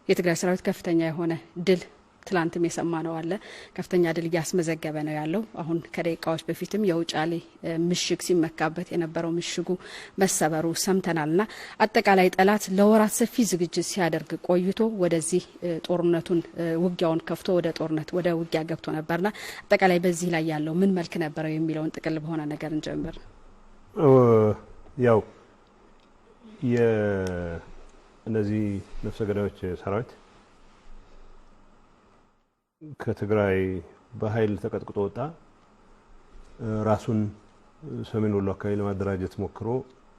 የትግራይ ሰራዊት ከፍተኛ የሆነ ድል ትላንትም የሰማነው አለ ከፍተኛ ድል ያስመዘገበ ነው ያለው። አሁን ከደቂቃዎች በፊትም የውጫሌ ምሽግ ሲመካበት የነበረው ምሽጉ መሰበሩ ሰምተናልና አጠቃላይ ጠላት ለወራት ሰፊ ዝግጅት ሲያደርግ ቆይቶ ወደዚህ ጦርነቱን ውጊያውን ከፍቶ ወደ ውጊያ ገብቶ ነበርና አጠቃላይ በዚህ ላይ ያለው ምን መልክ ነበረው የሚለውን ጥቅል በሆነ ነገር እንጀምር። ያው የእነዚህ ነፍሰ ገዳዮች ሰራዊት ከትግራይ በኃይል ተቀጥቅጦ ወጣ። ራሱን ሰሜን ወሎ አካባቢ ለማደራጀት ሞክሮ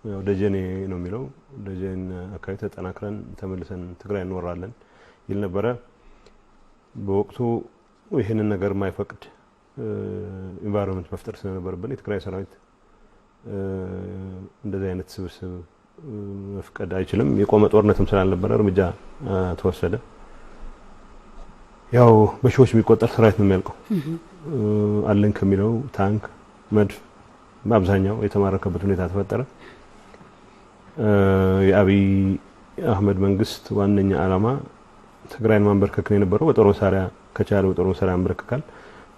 ያው ደጀኔ ነው የሚለው ደጀን አካባቢ ተጠናክረን ተመልሰን ትግራይ እንወራለን ይል ነበረ። በወቅቱ ይሄንን ነገር ማይፈቅድ ኢንቫይሮንመንት መፍጠር ስለነበረብን የትግራይ ሰራዊት እንደዚህ አይነት ስብስብ መፍቀድ አይችልም። የቆመ ጦርነትም ስላልነበረ እርምጃ ተወሰደ። ያው በሺዎች የሚቆጠር ሰራዊት ነው የሚያልቀው። አለን ከሚለው ታንክ መድፍ በአብዛኛው የተማረከበት ሁኔታ ተፈጠረ። የአብይ አህመድ መንግስት ዋነኛ ዓላማ ትግራይን ማንበርከክ ነው የነበረው። በጦር መሳሪያ ከቻለ በጦር መሳሪያ ማንበርከካል።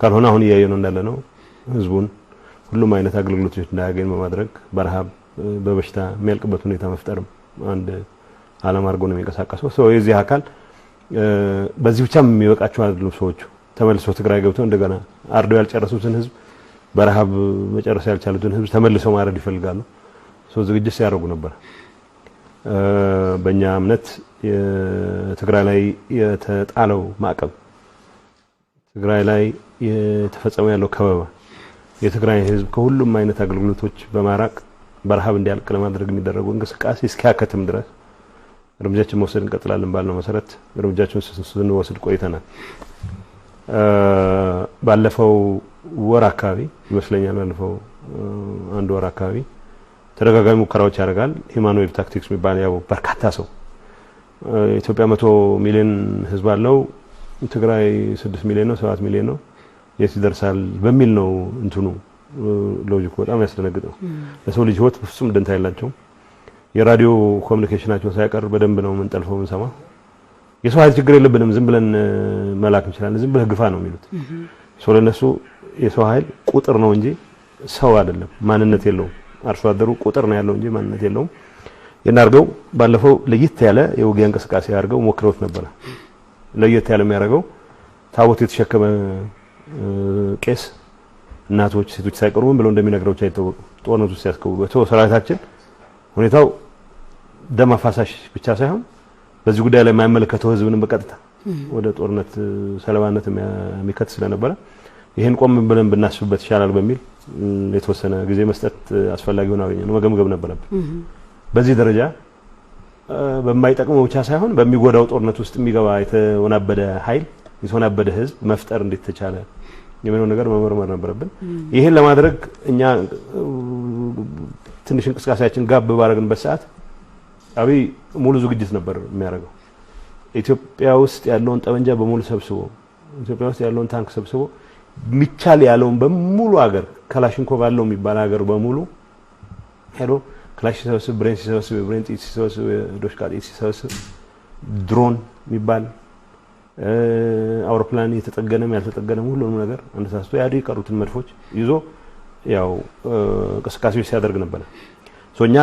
ካልሆነ አሁን እያየነው እንዳለ ነው ህዝቡን ሁሉም አይነት አገልግሎቶች እንዳያገኝ በማድረግ በረሃብ በበሽታ የሚያልቅበት ሁኔታ መፍጠርም አንድ ዓላማ አድርጎ ነው የሚንቀሳቀሰው። የዚህ አካል በዚህ ብቻ የሚበቃቸው አይደሉም። ሰዎቹ ተመልሰው ትግራይ ገብተው እንደገና አርደው ያልጨረሱትን ህዝብ በረሃብ መጨረስ ያልቻሉትን ህዝብ ተመልሰው ማረድ ይፈልጋሉ። ዝግጅት ሲያደርጉ ነበር። በእኛ እምነት የትግራይ ላይ የተጣለው ማዕቀብ ትግራይ ላይ የተፈጸመ ያለው ከበባ የትግራይ ህዝብ ከሁሉም አይነት አገልግሎቶች በማራቅ በረሃብ እንዲያልቅ ለማድረግ የሚደረገው እንቅስቃሴ እስኪያከትም ድረስ እርምጃችን መውሰድ እንቀጥላለን ባልነው መሰረት እርምጃችን ስንወስድ ቆይተናል። ባለፈው ወር አካባቢ ይመስለኛል ባለፈው አንድ ወር አካባቢ ተደጋጋሚ ሙከራዎች ያደርጋል። ሂማኖይድ ታክቲክስ የሚባል ያው በርካታ ሰው ኢትዮጵያ 100 ሚሊዮን ህዝብ አለው፣ ትግራይ 6 ሚሊዮን ነው 7 ሚሊዮን ነው የት ይደርሳል በሚል ነው እንትኑ ሎጂክ በጣም ያስደነግጠው። ለሰው ልጅ ህይወት ፍጹም ደንታ የላቸው። የራዲዮ ኮሙኒኬሽናቸው ሳይቀር በደንብ ነው የምንጠልፈው የምንሰማ። የሰው ኃይል ችግር የለብንም ዝም ብለን መላክ እንችላለን ዝም ብለህ ግፋ ነው የሚሉት። ለነሱ የሰው ኃይል ቁጥር ነው እንጂ ሰው አይደለም፣ ማንነት የለውም። አርሶ አደሩ ቁጥር ነው ያለው እንጂ ማንነት የለውም። የናርገው ባለፈው ለየት ያለ የውጊያ እንቅስቃሴ አድርገው ሞክረውት ነበር። ለየት ያለ የሚያደርገው ታቦት የተሸከመ ቄስ እናቶች ሴቶች ሳይቀሩ ምን ብለው እንደሚነግሯቸው አይተወቁ። ጦርነቱ ሲያስከውሉ ሰራዊታችን ሁኔታው ደም አፋሳሽ ብቻ ሳይሆን በዚህ ጉዳይ ላይ የማይመለከተው ህዝብንም በቀጥታ ወደ ጦርነት ሰለባነት የሚከት ስለነበረ ይሄን ቆም ብለን ብናስብበት ይሻላል በሚል የተወሰነ ጊዜ መስጠት አስፈላጊ ሆነ ነው መገምገም ነበረብን። በዚህ ደረጃ በማይጠቅመው ብቻ ሳይሆን በሚጎዳው ጦርነት ውስጥ የሚገባ የተወናበደ ኃይል የተወናበደ ህዝብ መፍጠር እንዴት ተቻለ የሚለው ነገር መመርመር ነበረብን። ይሄን ለማድረግ እኛ ትንሽ እንቅስቃሴያችን ጋብ ባረግንበት ሰዓት አብይ ሙሉ ዝግጅት ነበር የሚያደርገው። ኢትዮጵያ ውስጥ ያለውን ጠመንጃ በሙሉ ሰብስቦ ኢትዮጵያ ውስጥ ያለውን ታንክ ሰብስቦ ሚቻል ያለውን በሙሉ ሀገር ክላሽንኮቭ አለው የሚባል ሀገር በሙሉ ሄዶ ክላሽ ሲሰበስብ ብሬን ሲሰበስብ ብሬን ጥይት ሲሰበስብ ዶሽቃ ጥይት ሲሰበስብ ድሮን የሚባል አውሮፕላን የተጠገነም ያልተጠገነም ሁሉንም ነገር አንሳስቶ ያዲ ቀሩትን መድፎች ይዞ ያው እንቅስቃሴዎች ሲያደርግ ነበር። ሶኛ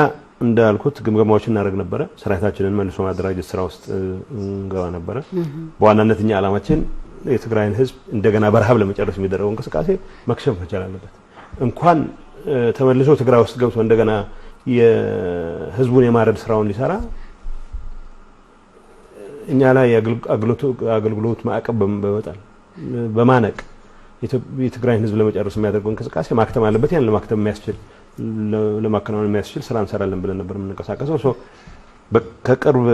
እንዳልኩት ግምገማዎችን እናደርግ ነበር። ሰራዊታችንን መልሶ ማደራጀት ስራ ውስጥ እንገባ ነበር። በዋናነት እኛ ዓላማችን የትግራይን ህዝብ እንደገና በረሃብ ለመጨረስ የሚደረገው እንቅስቃሴ መክሸፍ መቻል አለበት። እንኳን ተመልሶ ትግራይ ውስጥ ገብቶ እንደገና የህዝቡን የማረድ ስራውን ሊሰራ እኛ ላይ አገልግሎት ማዕቀብ በመጣል በማነቅ የትግራይን ህዝብ ለመጨረስ የሚያደርገው እንቅስቃሴ ማክተም አለበት። ያን ለማክተም የሚያስችል ለማከናወን የሚያስችል ስራ እንሰራለን ብለን ነበር የምንቀሳቀሰው። ከቅርብ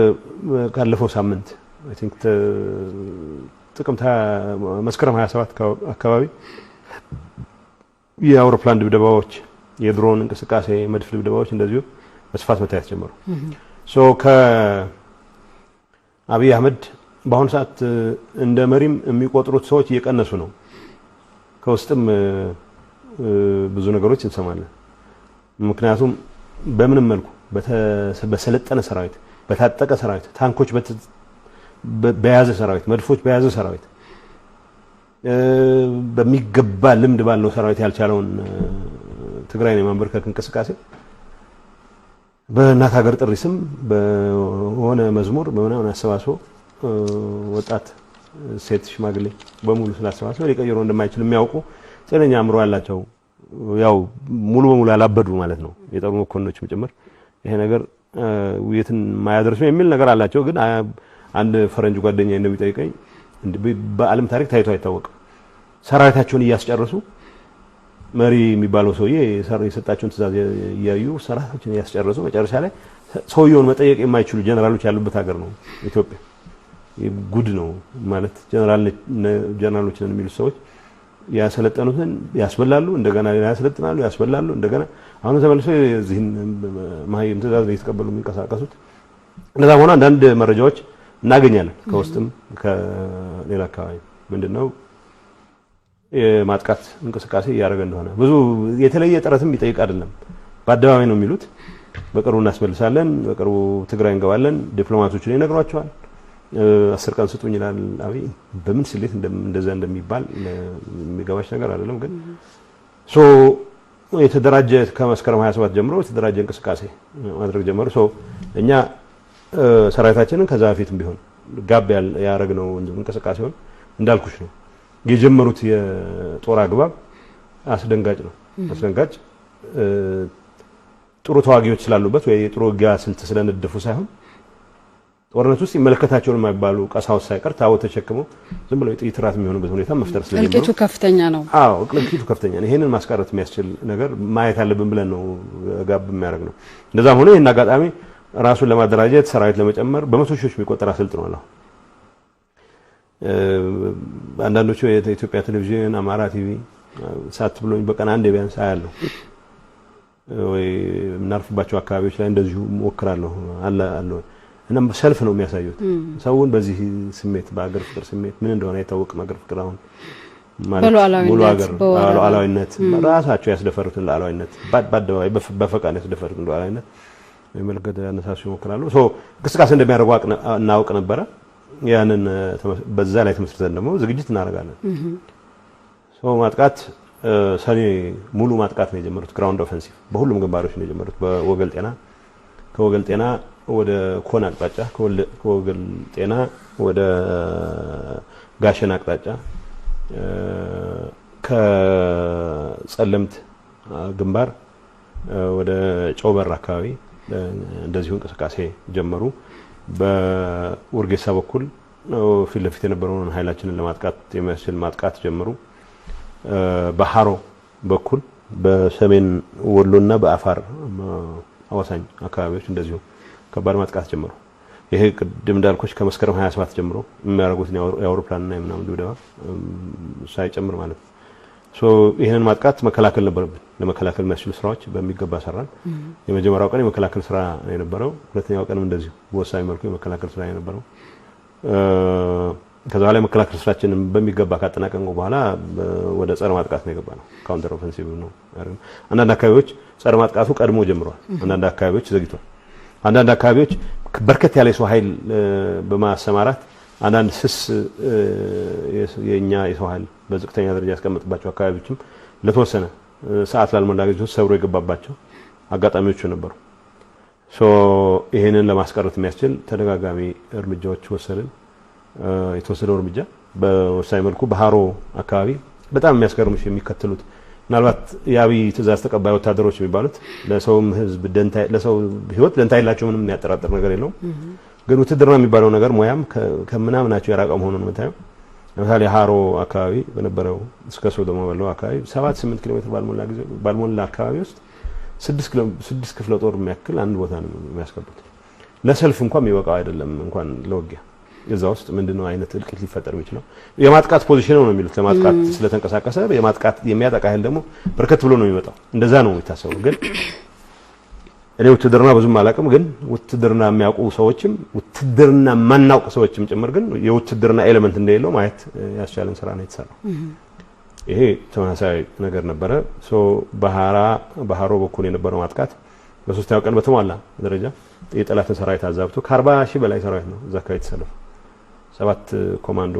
ካለፈው ሳምንት አይ ቲንክ ጥቅምት መስከረም 27 አካባቢ የአውሮፕላን ድብደባዎች የድሮን እንቅስቃሴ መድፍ ድብደባዎች እንደዚሁ በስፋት መታየት ጀመሩ። አብይ አህመድ በአሁኑ ሰዓት እንደ መሪም የሚቆጥሩት ሰዎች እየቀነሱ ነው። ከውስጥም ብዙ ነገሮች እንሰማለን። ምክንያቱም በምንም መልኩ በሰለጠነ ሰራዊት በታጠቀ ሰራዊት ታንኮች በያዘ ሰራዊት መድፎች በያዘ ሰራዊት በሚገባ ልምድ ባለው ሰራዊት ያልቻለውን ትግራይን የማንበርከክ እንቅስቃሴ በእናት ሀገር ጥሪ ስም በሆነ መዝሙር በመናምን አሰባስቦ ወጣት ሴት ሽማግሌ በሙሉ ስላሰባሰበ ሊቀይረው እንደማይችል የሚያውቁ ጤነኛ አእምሮ ያላቸው ያው ሙሉ በሙሉ ያላበዱ ማለት ነው የጦር መኮንኖችም ጭምር ይሄ ነገር የትን ማያደርሱ የሚል ነገር አላቸው። ግን አንድ ፈረንጅ ጓደኛ እንደሚጠይቀኝ በዓለም ታሪክ ታይቶ አይታወቅም። ሰራዊታቸውን እያስጨረሱ መሪ የሚባለው ሰውዬ የሰጣቸውን ትዕዛዝ እያዩ ሰራዊታቸውን እያስጨረሱ መጨረሻ ላይ ሰውየውን መጠየቅ የማይችሉ ጀነራሎች ያሉበት ሀገር ነው ኢትዮጵያ። ጉድ ነው ማለት ጀነራሎች ነን የሚሉ ሰዎች ያሰለጠኑትን ያስበላሉ፣ እንደገና ያሰለጥናሉ፣ ያስበላሉ፣ እንደገና አሁን ተመልሶ እዚህን ማህይም ትዕዛዝ እየተቀበሉ የሚንቀሳቀሱት። እንደዛ ሆነ አንዳንድ መረጃዎች እናገኛለን ከውስጥም ከሌላ አካባቢ ምንድነው የማጥቃት እንቅስቃሴ ያደረገ እንደሆነ ብዙ የተለየ ጥረትም ይጠይቅ አይደለም። በአደባባይ ነው የሚሉት በቅርቡ እናስመልሳለን፣ በቅርቡ ትግራይ እንገባለን። ዲፕሎማቶቹን ይነግሯቸዋል። 10 ቀን ስጡኝ ይላል አብይ። በምን ስሌት እንደዛ እንደሚባል የሚገባሽ ነገር አይደለም። ግን የተደራጀ ከመስከረም 27 ጀምሮ የተደራጀ እንቅስቃሴ ማድረግ ጀመሩ። እኛ ሰራዊታችንን ከዛ በፊትም ቢሆን ጋብ ያረግነው እንቅስቃሴውን እንዳልኩሽ ነው የጀመሩት። የጦር አግባብ አስደንጋጭ ነው። አስደንጋጭ ጥሩ ተዋጊዎች ስላሉበት ወይ ጥሩ ውጊያ ስልት ስለነደፉ ሳይሆን ጦርነት ውስጥ ይመለከታቸውን የማይባሉ ቀሳውስ ሳይቀር ታቦት ተሸክመው ዝም ብለው ጥይት ራት የሚሆኑበት ሁኔታ መፍጠር ስለጀመሩ እልቂቱ ከፍተኛ ነው። አዎ እልቂቱ ከፍተኛ ነው። ይሄንን ማስቀረት የሚያስችል ነገር ማየት አለብን ብለን ነው ጋብ የሚያደርግ ነው። እንደዛም ሆነ ይሄን አጋጣሚ ራሱን ለማደራጀት ሰራዊት ለመጨመር በመቶ ሺዎች የሚቆጠር አሰልጥኗል። አንዳንዶቹ የኢትዮጵያ ቴሌቪዥን አማራ ቲቪ ሳት ብሎኝ በቀን አንድ ቢያንስ አያለሁ ወይ ምናርፍባቸው አካባቢዎች ላይ እንደዚሁ ሞክራለሁ አለ እና ሰልፍ ነው የሚያሳዩት። ሰውን በዚህ ስሜት በአገር ፍቅር ስሜት ምን እንደሆነ አይታወቅም። አገር ፍቅር አሁን ማለት ሙሉ አገር ሉዓላዊነት ራሳቸው ያስደፈሩትን ሉዓላዊነት በአደባባይ በፈቃድ ያስደፈሩትን ሉዓላዊነት የመለከተ ያነሳሱ ይሞክራሉ። እንቅስቃሴ እንደሚያደርጉ እናውቅ ነበረ። ያንን በዛ ላይ ተመስርተን ደግሞ ዝግጅት እናደርጋለን። ማጥቃት ሰኔ ሙሉ ማጥቃት ነው የጀመሩት። ግራውንድ ኦፌንሲቭ በሁሉም ግንባሮች ነው የጀመሩት። በወገል ጤና ከወገል ጤና ወደ ኮን አቅጣጫ፣ ከወገል ጤና ወደ ጋሸን አቅጣጫ፣ ከጸለምት ግንባር ወደ ጮበር አካባቢ እንደዚሁ እንቅስቃሴ ጀመሩ። በኡርጌሳ በኩል ፊት ለፊት የነበረውን ኃይላችንን ለማጥቃት የሚያስችል ማጥቃት ጀመሩ። በሃሮ በኩል በሰሜን ወሎና በአፋር አዋሳኝ አካባቢዎች እንደዚሁ ከባድ ማጥቃት ጀመሩ። ይሄ ቅድም እንዳልኩሽ ከመስከረም 27 ጀምሮ የሚያደርጉት የአውሮፕላንና የምናምን ድብደባ ሳይጨምር ማለት ነው። ይሄንን ማጥቃት መከላከል ነበረብን። ለመከላከል የሚያስችሉ ስራዎች በሚገባ ሰራን። የመጀመሪያው ቀን የመከላከል ስራ የነበረው፣ ሁለተኛው ቀንም እንደዚሁ በወሳኝ መልኩ የመከላከል ስራ የነበረው። ከዛ በኋላ የመከላከል ስራችንን በሚገባ ካጠናቀቅን በኋላ ወደ ጸረ ማጥቃት ነው የገባነው። ካውንተር ኦፌንሲቭ ነው። አንዳንድ አካባቢዎች ጸረ ማጥቃቱ ቀድሞ ጀምሯል፣ አንዳንድ አካባቢዎች ዘግይቷል። አንዳንድ አካባቢዎች በርከት ያለ ሰው ኃይል በማሰማራት አንዳንድ ስስ የኛ የሰው ኃይል በዝቅተኛ ደረጃ ያስቀመጥባቸው አካባቢዎችም ለተወሰነ ሰዓት ላልሞላ ጊዜ ሰብሮ የገባባቸው አጋጣሚዎች ነበሩ። ይሄንን ለማስቀረት የሚያስችል ተደጋጋሚ እርምጃዎች ወሰድን። የተወሰደው እርምጃ በወሳኝ መልኩ በሃሮ አካባቢ በጣም የሚያስገርምሽ የሚከተሉት ምናልባት የአብይ ትዕዛዝ ተቀባይ ወታደሮች የሚባሉት ለሰውም ህዝብ ለሰው ህይወት ደንታ የላቸው፣ ምንም የሚያጠራጥር ነገር የለውም። ግን ውትድርና የሚባለው ነገር ሙያም ከምናምናቸው የራቀ መሆኑን የምታየው ለምሳሌ ሃሮ አካባቢ በነበረው እስከ ሶዶማ ባለው አካባቢ 7-8 ኪሎ ሜትር ባልሞላ አካባቢ ውስጥ 6 ክፍለ ጦር የሚያክል አንድ ቦታ ነው የሚያስገቡት። ለሰልፍ እንኳን የሚበቃው አይደለም እንኳን ለውጊያ። እዛ ውስጥ ምንድነው አይነት እልቂት ሊፈጠር የሚችለው? የማጥቃት ፖዚሽን ነው የሚሉት። ለማጥቃት ስለተንቀሳቀሰ የማጥቃት የሚያጠቃ ኃይል ደግሞ በርከት ብሎ ነው የሚመጣው። እንደዛ ነው የሚታሰበው። ግን እኔ ውትድርና ብዙም አላውቅም። ግን ውትድርና የሚያውቁ ሰዎችም ውትድርና ማናውቅ ሰዎችም ጭምር ግን የውትድርና ኤሌመንት እንደሌለው ማየት ያስቻለን ስራ ነው የተሰራው። ይሄ ተመሳሳይ ነገር ነበረ። በሃሮ በኩል የነበረው ማጥቃት በሶስተኛው ቀን በተሟላ ደረጃ የጠላትን ሰራዊት አዛብቶ ከ40 ሺህ በላይ ሰራዊት ነው እዛ አካባቢ የተሰለፈው። 7 ኮማንዶ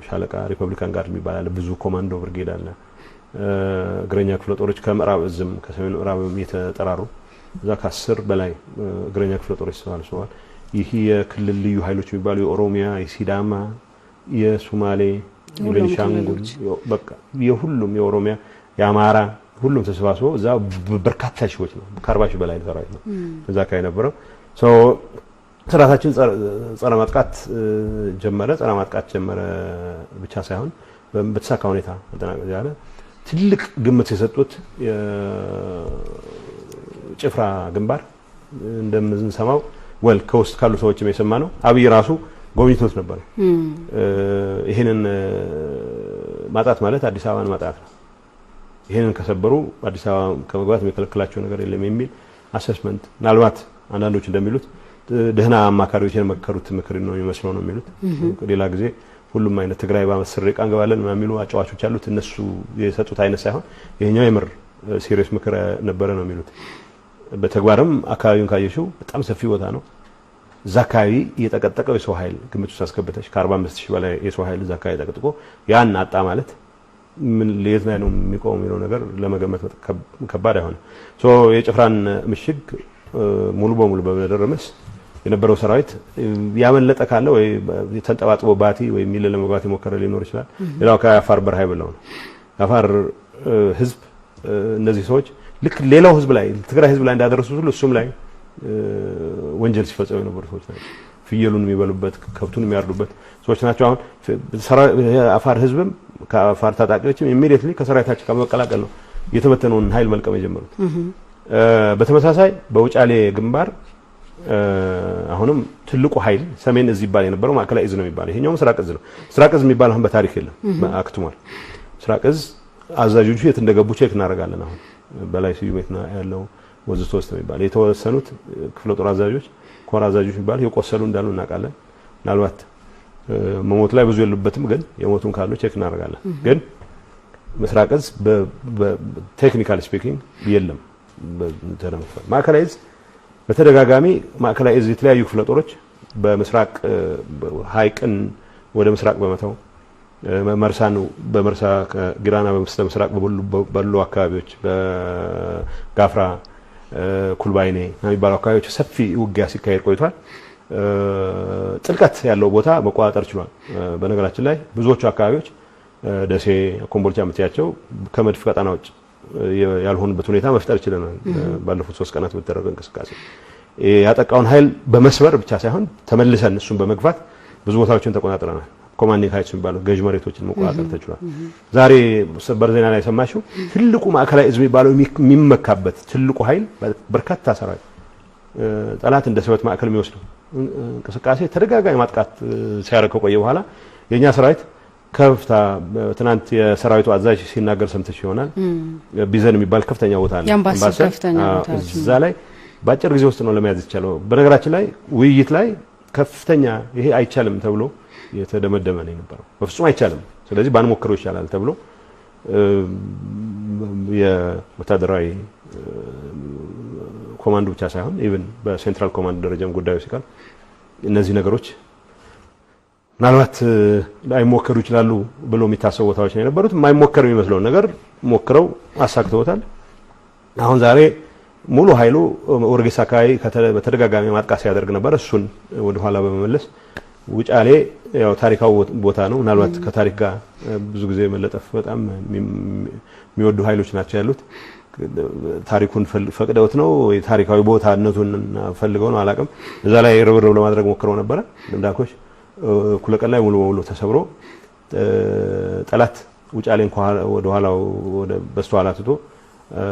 ሻለቃ ሪፐብሊካን ጋርድ የሚባል አለ ብዙ ኮማንዶ ብርጌድ አለ እግረኛ ክፍለ ጦሮች ከምዕራብ እዝም ከሰሜን ምዕራብም የተጠራሩ እዛ ከ10 በላይ እግረኛ ክፍለ ጦሮች ተሰባስበዋል ይህ የክልል ልዩ ኃይሎች የሚባሉ የኦሮሚያ የሲዳማ የሶማሌ የቤኒሻንጉል በቃ የሁሉም የኦሮሚያ የአማራ ሁሉም ተሰባስበው እዛ በርካታ ሺዎች ነው ከ40 ሺህ በላይ ሰራዊት ነው እዛ ካይ ነበረው ሶ ስራታችን ጸረ ማጥቃት ጀመረ ብቻ ሳይሆን በተሳካ ሁኔታ ተጠናቀቀ ያለ ትልቅ ግምት የሰጡት ጭፍራ ግንባር እንደምንሰማው ወል ኮስት ካሉ ሰዎች የሰማ ነው አብይ ራሱ ጎብኝቶት ነበር ይሄንን ማጣት ማለት አዲስ አበባን ማጣት ነው ይሄንን ከሰበሩ አዲስ አበባ ከመግባት የሚከለክላቸው ነገር የለም የሚል አሰስመንት ናልባት አንዳንዶች እንደሚሉት ደህና አማካሪዎች የመከሩት ምክር ነው የሚመስለው ነው የሚሉት ሌላ ጊዜ ሁሉም አይነት ትግራይ ባመስር ሪቃን ገባለን የሚሉ አጫዋቾች አሉት እነሱ የሰጡት አይነት ሳይሆን ይሄኛው የምር ሲሪየስ ምክር ነበር ነው የሚሉት በተግባርም አካባቢውን ካየሽው በጣም ሰፊ ቦታ ነው ዛካይ እየተቀጠቀው የሰው ኃይል ግምት ውስጥ አስገብተሽ ከ45000 በላይ የሰው ኃይል ዛካይ ተቀጥቆ ያን አጣ ማለት ምን ለየት ላይ ነው የሚቆመው የሚለው ነገር ለመገመት ከባድ አይሆንም ሶ የጭፍራን ምሽግ ሙሉ በሙሉ በመደረመስ የነበረው ሰራዊት ያመለጠ ካለ ወይ ተንጠባጥቦ ባቲ ወይ ሚል ለመግባት የሞከረ ሊኖር ይችላል ሌላው ከአፋር በረሃ ይበላው ነው አፋር ህዝብ እነዚህ ሰዎች ልክ ሌላው ህዝብ ላይ ትግራይ ህዝብ ላይ እንዳደረሱት ሁሉ እሱም ላይ ወንጀል ሲፈጸሙ የነበሩ ሰዎች ናቸው ፍየሉን የሚበሉበት ከብቱን የሚያርዱበት ሰዎች ናቸው አሁን አፋር ህዝብም ከአፋር ታጣቂዎችም ኢሚዲየትሊ ከሰራዊታቸው ከመቀላቀል ነው የተበተነውን ኃይል መልቀም የጀመሩት በተመሳሳይ በውጫሌ ግንባር አሁንም ትልቁ ኃይል ሰሜን እዝ ይባል የነበረው ማዕከላዊ እዝ ነው የሚባለው ይሄኛው ምስራቅ እዝ ነው ምስራቅ እዝ የሚባል አሁን በታሪክ የለም አክትሟል ምስራቅ እዝ አዛዦቹ የት እንደገቡ ቼክ እናደርጋለን አሁን በላይ ስዩሜት ነው ያለው ወዝቶ ውስጥ የሚባል የተወሰኑት ክፍለ ጦር አዛዦች ኮር አዛዦች የሚባል የቆሰሉ እንዳሉ እናውቃለን ምናልባት መሞት ላይ ብዙ የሉበትም ግን የሞቱን ካሉ ቼክ እናደርጋለን ግን ምስራቅ እዝ በቴክኒካል ስፒኪንግ የለም በተረፈ ማዕከላዊ እዝ በተደጋጋሚ ማዕከላዊ እዝ የተለያዩ ክፍለ ጦሮች በምስራቅ ሀይቅን ወደ ምስራቅ በመተው መርሳን በመርሳ ግራና በምስራቅ በሉ አካባቢዎች በጋፍራ ኩልባይኔ የሚባሉ አካባቢዎች ሰፊ ውጊያ ሲካሄድ ቆይቷል ጥልቀት ያለው ቦታ መቆጣጠር ችሏል በነገራችን ላይ ብዙዎቹ አካባቢዎች ደሴ ኮምቦልቻ ምትያቸው ከመድፍ ቀጣናዎች ያልሆነበት ሁኔታ መፍጠር ይችላል ባለፉት 3 ቀናት በተደረገ እንቅስቃሴ ያጠቃውን ኃይል በመስበር ብቻ ሳይሆን ተመልሰን እሱን በመግፋት ብዙ ቦታዎችን ተቆጣጥረናል ኮማንዲንግ ኃይሎች የሚባሉ ገዥ መሬቶችን መቆጣጠር ተችሏል ዛሬ ሰበር ዜና ላይ ሰማችሁ ትልቁ ማዕከላዊ እዝ የሚባለው የሚመካበት ትልቁ ኃይል በርካታ ሰራዊት ጠላት እንደ ሰበት ማዕከል የሚወስደው እንቅስቃሴ ተደጋጋሚ ማጥቃት ሲያረከ ቆየ በኋላ የኛ ሰራዊት ከፍታ ትናንት የሰራዊቱ አዛዥ ሲናገር ሰምተሽ ይሆናል ቢዘን የሚባል ከፍተኛ ቦታ አለ ያምባሰል ከፍተኛ ቦታ እዛ ላይ ባጭር ጊዜ ውስጥ ነው ለመያዝ ይቻላል በነገራችን ላይ ውይይት ላይ ከፍተኛ ይሄ አይቻልም ተብሎ የተደመደመ ነው የነበረው በፍጹም አይቻልም ስለዚህ ባንሞክረው ይሻላል ተብሎ የወታደራዊ ኮማንዶ ብቻ ሳይሆን ኢቭን በሴንትራል ኮማንድ ደረጃም ጉዳዩ ሲቀር እነዚህ ነገሮች ምናልባት ላይሞከሩ ይችላሉ ብሎ የሚታሰቡ ቦታዎች ነው የነበሩት የማይሞከር የሚመስለው ነገር ሞክረው አሳክተውታል አሁን ዛሬ ሙሉ ኃይሉ ወርጌሳ አካባቢ በተደጋጋሚ ማጥቃት ሲያደርግ ነበር እሱን ወደ ኋላ በመመለስ ውጫሌ ያው ታሪካው ቦታ ነው ምናልባት ከታሪክ ጋር ብዙ ጊዜ መለጠፍ በጣም የሚወዱ ኃይሎች ናቸው ያሉት ታሪኩን ፈቅደውት ነው ወይ ታሪካዊ ቦታነቱን ፈልገው ነው አላቀም እዛ ላይ ርብርብ ለማድረግ ሞክረው ነበር እንዳልኩሽ ኩለቀን ላይ ሙሉ በሙሉ ተሰብሮ ጠላት ውጫሌን ወደ ኋላው ወደ በስተኋላ ትቶ